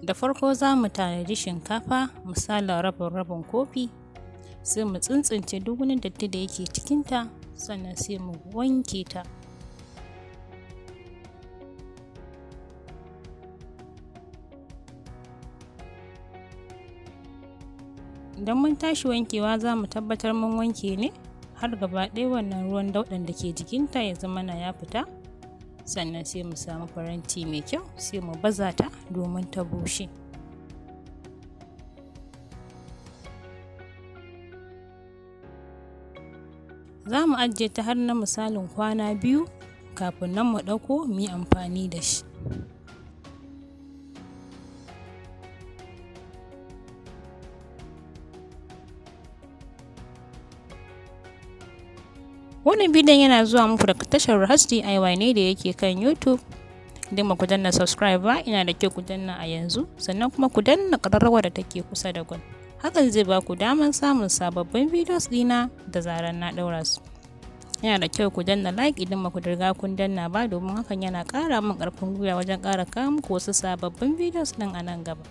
Da farko za mu tanadi shinkafa misalin rabin kofi, sai mu tsintsince duk wani datti da yake cikinta, sannan sai mu wanke ta. Idan mun tashi wankewa za mu tabbatar mun wanke ne har gaba ɗaya wannan ruwan dauɗan da ke jikinta ya zama ya fita. Sannan sai mu samu faranti mai kyau sai mu baza ta domin ta bushe. Za mu ajiye ta har na misalin kwana 2 kafin nan mu ɗauko mu yi amfani da shi. Wannan bidiyon yana zuwa muku daga tashar Rahhaj D.I.Y ne da yake kan YouTube. Idan ba ku danna subscribe ba, ina da kyau ku danna a yanzu, sannan kuma ku danna ƙararrawa da take kusa da gwal. Hakan zai ba ku damar samun sababbin videos ɗina da zarar na ɗaura su. Yana da kyau ku danna like idan ba ku riga kun danna ba, domin hakan yana ƙara min ƙarfin gwiwa wajen ƙara kawo muku wasu sababbin videos ɗin a nan gaba.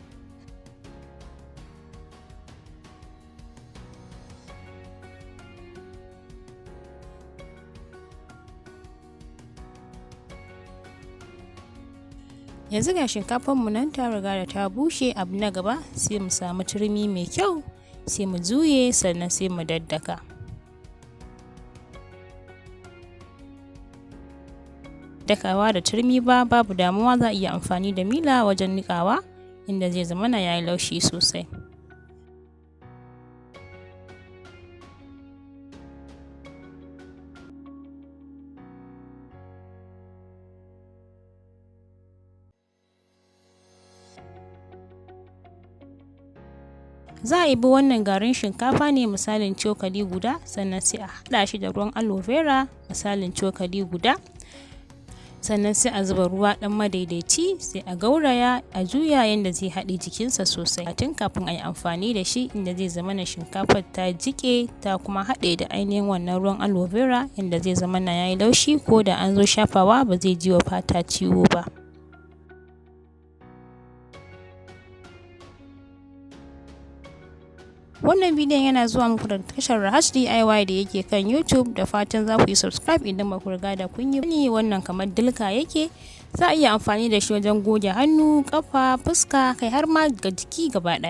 Yanzu ga shinkafar mu nan ta riga da ta bushe. Abu na gaba sai mu samu turmi mai kyau sai mu juye, sannan sai mu daddaka. Dakawa da turmi babu damuwa, za a iya amfani da mila wajen niƙawa inda zai zama yayi laushi sosai. Za a ibi wannan garin shinkafa ne misalin cokali guda, sannan sai a haɗa shi da ruwan aloe vera misalin cokali guda, sannan sai a zuba ruwa ɗan madaidaici, sai a gauraya a juya yadda zai haɗe jikinsa sosai tun kafin a yi amfani da shi, inda zai zama shinkafar ta jiƙe ta kuma haɗe da ainihin wannan ruwan aloe vera, inda zai zama yayi laushi, ko da an zo shafawa ba zai ji wa fata ciwo ba. Wannan bidiyon yana zuwa muku daga tashar Rahhaj D.I.Y da yake kan YouTube. Da fatan za ku yi subscribe idan ba ku riga da kun yi. Wannan kamar dilka yake, za a iya amfani da shi wajen goge hannu, ƙafa, fuska, kai har ma ga jiki gaba ɗaya.